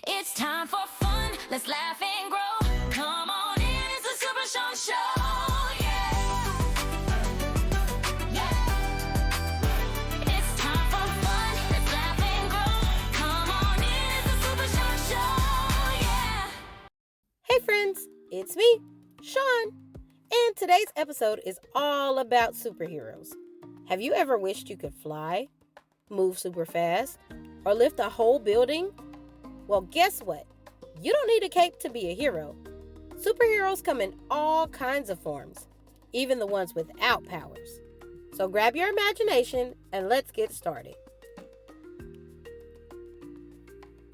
It's time for fun. Let's laugh and grow. Come on in, it's the Super Shon Show. Yeah. Yeah. It's time for fun. Let's laugh and grow. Come on in, it's the Super Shon Show. Yeah. Hey friends, it's me, Sean, and today's episode is all about superheroes. Have you ever wished you could fly, move super fast, or lift a whole building? Well, guess what? You don't need a cape to be a hero. Superheroes come in all kinds of forms, even the ones without powers. So grab your imagination and let's get started.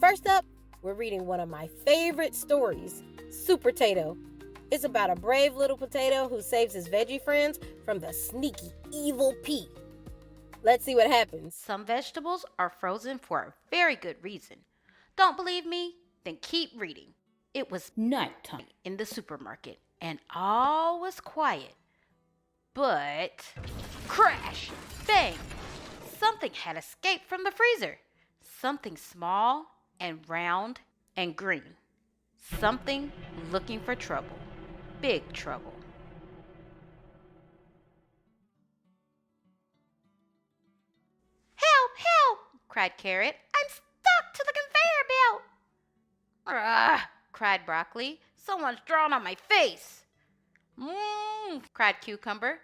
First up, we're reading one of my favorite stories, Super Tato. It's about a brave little potato who saves his veggie friends from the sneaky, evil pea. Let's see what happens. Some vegetables are frozen for a very good reason. Don't believe me? Then keep reading. It was nighttime in the supermarket and all was quiet. But crash! Bang! Something had escaped from the freezer. Something small and round and green. Something looking for trouble. Big trouble. Help! Help! Cried Carrot. I'm stuck to the conveyor belt. Ugh! Cried Broccoli. Someone's drawn on my face. Cried Cucumber.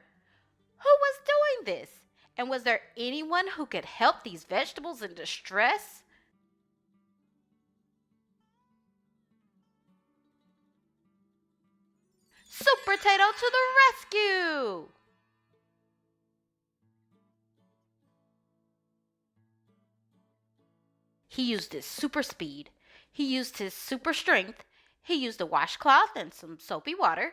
Who was doing this? And was there anyone who could help these vegetables in distress? Super Potato to the rescue! He used his super speed. He used his super strength. He used a washcloth and some soapy water.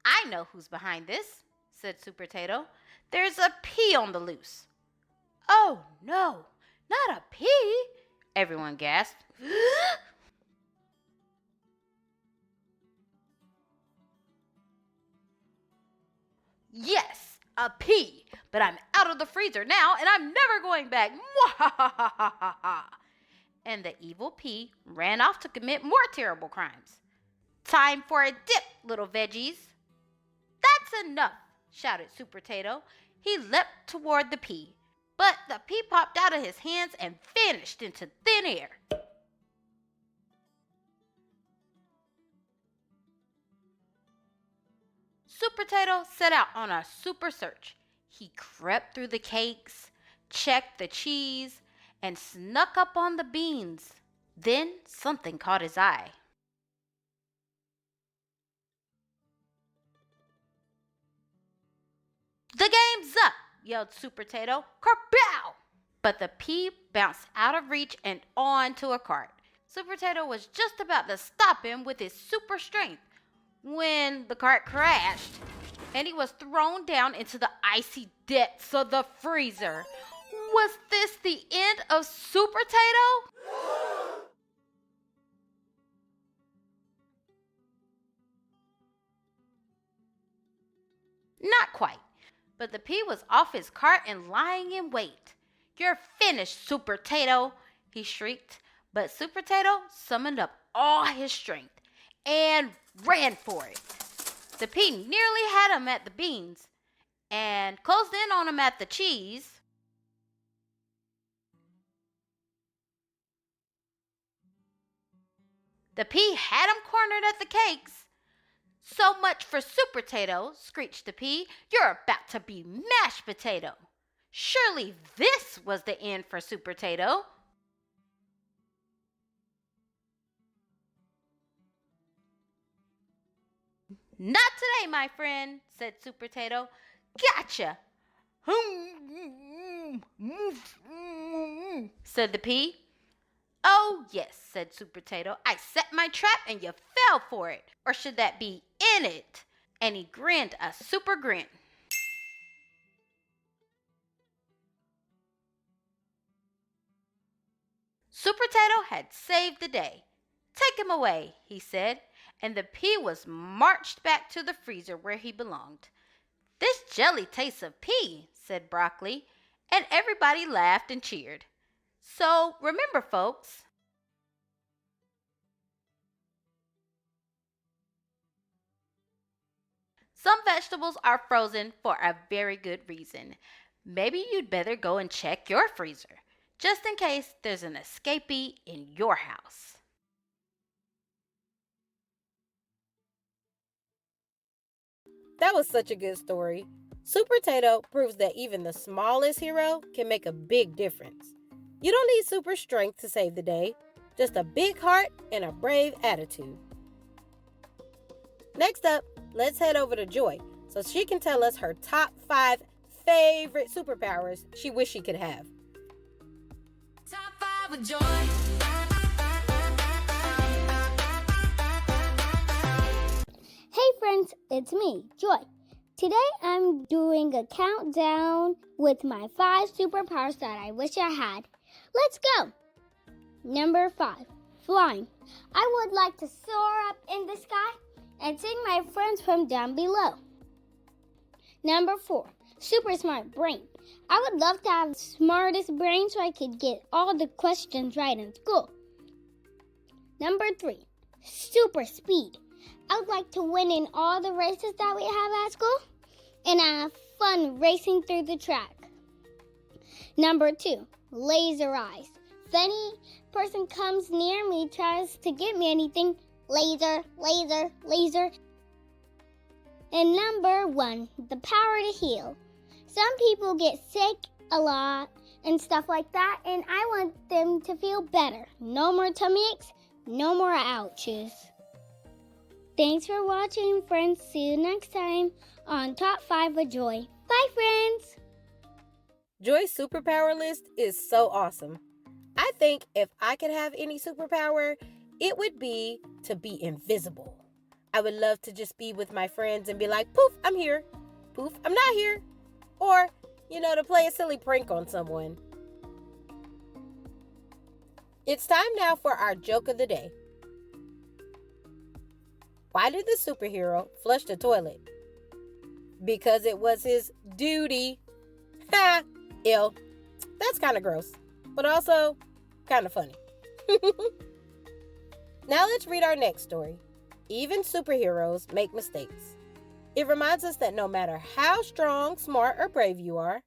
I know who's behind this, said Super Potato. There's a pea on the loose. Oh, no, not a pea, everyone gasped. Yes, a pea, but I'm out of the freezer now and I'm never going back. And the evil pea ran off to commit more terrible crimes. Time for a dip, little veggies. That's enough, shouted Super Potato. He leapt toward the pea, but the pea popped out of his hands and vanished into thin air. Super Potato set out on a super search. He crept through the cakes, checked the cheese, and snuck up on the beans. Then something caught his eye. The game's up, yelled Super Potato. Kerbow! But the pea bounced out of reach and onto a cart. Super Potato was just about to stop him with his super strength when the cart crashed and he was thrown down into the icy depths of the freezer. Was this the end of Super Potato? Not quite, but the pea was off his cart and lying in wait. You're finished, Super Potato, he shrieked. But Super Potato summoned up all his strength and ran for it. The pea nearly had him at the beans and closed in on him at the cheese. The pea had him cornered at the cakes. So much for Super Potato, screeched the pea. You're about to be mashed potato. Surely this was the end for Super Potato. Not today, my friend, said Super Potato. Gotcha, said the pea. Oh, yes, said Super Potato. I set my trap and you fell for it. Or should that be in it? And he grinned a super grin. Super Potato had saved the day. Take him away, he said, and the pea was marched back to the freezer where he belonged. This jelly tastes of pea, said Broccoli, and everybody laughed and cheered. So remember, folks, Some vegetables are frozen for a very good reason. Maybe you'd better go and check your freezer, just in case there's an escapee in your house. That was such a good story. Super Tato proves that even the smallest hero can make a big difference. You don't need super strength to save the day, just a big heart and a brave attitude. Next up, let's head over to Joy so she can tell us her top 5 favorite superpowers she wish she could have. Top 5 with Joy. Hey friends, it's me, Joy. Today I'm doing a countdown with my 5 superpowers that I wish I had. Let's go! Number 5, flying. I would like to soar up in the sky and see my friends from down below. Number 4, super smart brain. I would love to have the smartest brain so I could get all the questions right in school. Number 3, super speed. I would like to win in all the races that we have at school and have fun racing through the track. Number 2, laser eyes. If any person comes near me, tries to get me anything, laser, laser, laser. And number 1, the power to heal. Some people get sick a lot and stuff like that, and I want them to feel better. No more tummy aches, no more ouches. Thanks for watching, friends. See you next time on Top 5 with Joy. Bye, friends! Joy's superpower list is so awesome. I think if I could have any superpower, it would be to be invisible. I would love to just be with my friends and be like, poof, I'm here. Poof, I'm not here. Or, to play a silly prank on someone. It's time now for our joke of the day. Why did the superhero flush the toilet? Because it was his duty. Ha! Ill. That's kind of gross, but also kind of funny. Now let's read our next story. Even superheroes make mistakes. It reminds us that no matter how strong, smart, or brave you are,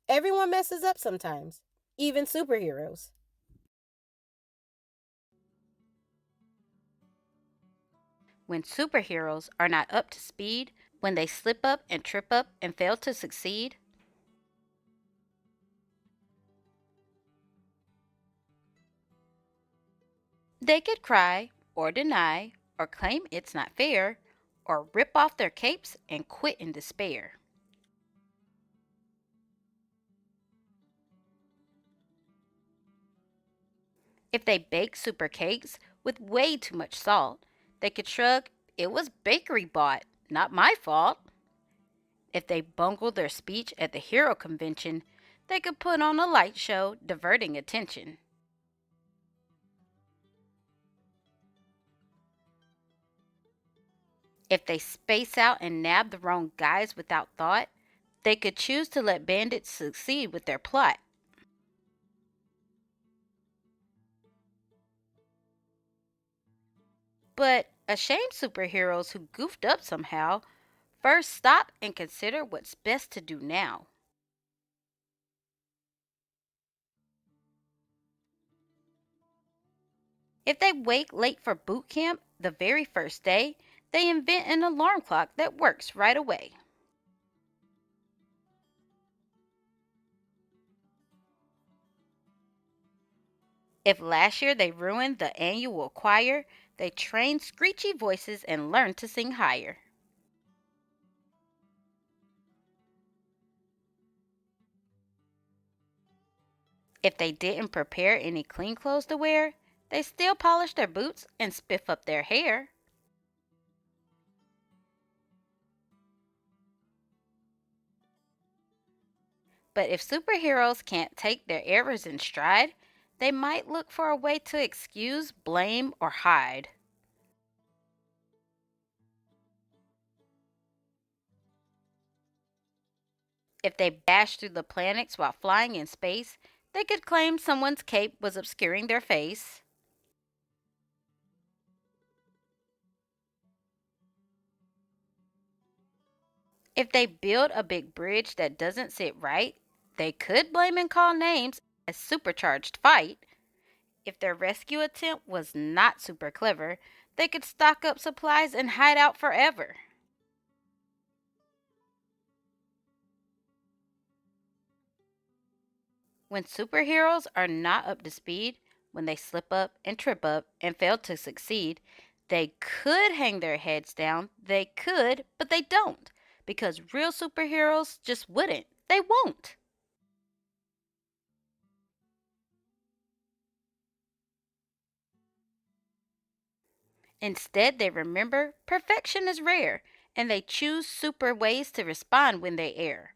everyone messes up sometimes, even superheroes. When superheroes are not up to speed, when they slip up and trip up and fail to succeed, they could cry or deny or claim it's not fair or rip off their capes and quit in despair. If they bake super cakes with way too much salt, they could shrug, it was bakery bought, not my fault. If they bungled their speech at the hero convention, they could put on a light show diverting attention. If they space out and nab the wrong guys without thought, they could choose to let bandits succeed with their plot. But ashamed superheroes who goofed up somehow first stop and consider what's best to do now. If they wake late for boot camp the very first day, they invent an alarm clock that works right away. If last year they ruined the annual choir, they train screechy voices and learn to sing higher. If they didn't prepare any clean clothes to wear, they still polish their boots and spiff up their hair. But if superheroes can't take their errors in stride, they might look for a way to excuse, blame, or hide. If they bash through the planets while flying in space, they could claim someone's cape was obscuring their face. If they build a big bridge that doesn't sit right, they could blame and call names a supercharged fight. If their rescue attempt was not super clever, they could stock up supplies and hide out forever. When superheroes are not up to speed, when they slip up and trip up and fail to succeed, they could hang their heads down. They could, but they don't. Because real superheroes just wouldn't. They won't. Instead, they remember perfection is rare, and they choose super ways to respond when they err.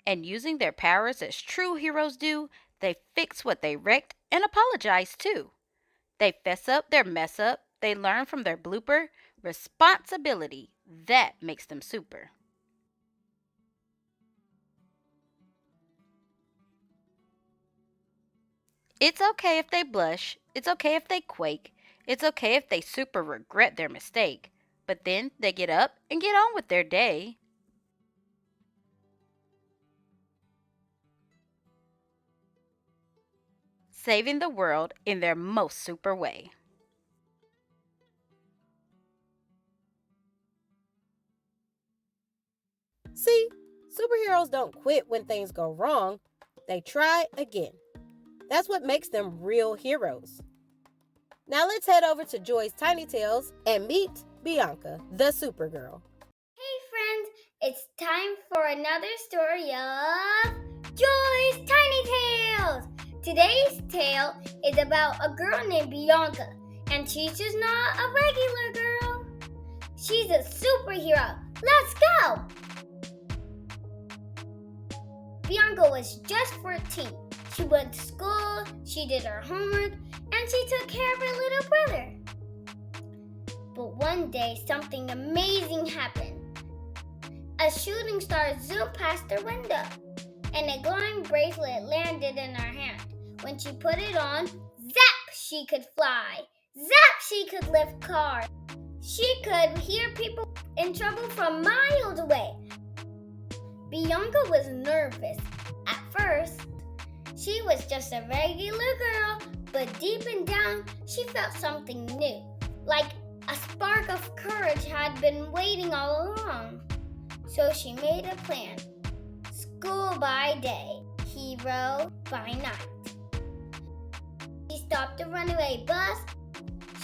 And using their powers as true heroes do, they fix what they wrecked and apologize too. They fess up their mess up, they learn from their blooper. Responsibility, that makes them super. It's okay if they blush, it's okay if they quake, it's okay if they super regret their mistake, but then they get up and get on with their day. Saving the world in their most super way. See, superheroes don't quit when things go wrong, they try again. That's what makes them real heroes. Now let's head over to Joy's Tiny Tales and meet Bianca, the Supergirl. Hey friends, it's time for another story of Joy's Tiny Tales! Today's tale is about a girl named Bianca, and she's just not a regular girl. She's a superhero. Let's go! Bianca was just 14. She went to school, she did her homework, and she took care of her little brother. But one day, something amazing happened. A shooting star zoomed past her window, and a glowing bracelet landed in her hand. When she put it on, zap, she could fly. Zap, she could lift cars. She could hear people in trouble from miles away. Bianca was nervous. At first, she was just a regular girl, but deep and down, she felt something new. Like a spark of courage had been waiting all along. So she made a plan. School by day, hero by night. She stopped a runaway bus.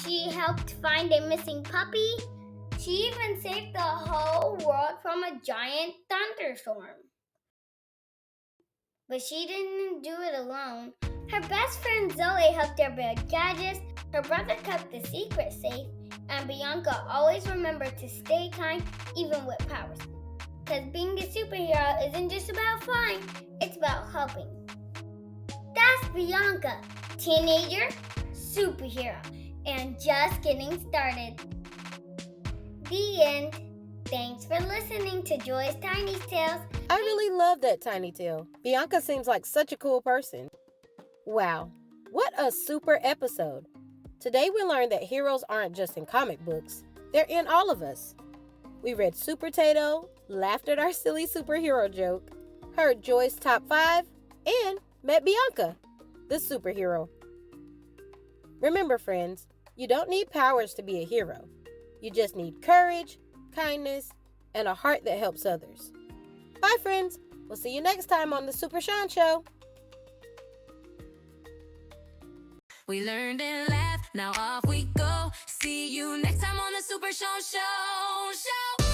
She helped find a missing puppy. She even saved the whole world from a giant thunderstorm. But she didn't do it alone. Her best friend Zoe helped her build gadgets. Her brother kept the secret safe. And Bianca always remembered to stay kind even with powers. Because being a superhero isn't just about flying, it's about helping. That's Bianca, teenager, superhero, and just getting started. The end. Thanks for listening to Joy's Tiny Tales. I really love that tiny tale. Bianca seems like such a cool person. Wow, what a super episode. Today we learned that heroes aren't just in comic books, they're in all of us. We read Super Tato, laughed at our silly superhero joke, heard Joy's top 5, and met Bianca, the superhero. Remember, friends, you don't need powers to be a hero. You just need courage, kindness, and a heart that helps others. Bye, friends. We'll see you next time on the Super Shon Show. We learned and laughed, now off we go. See you next time on the Super Shon Show.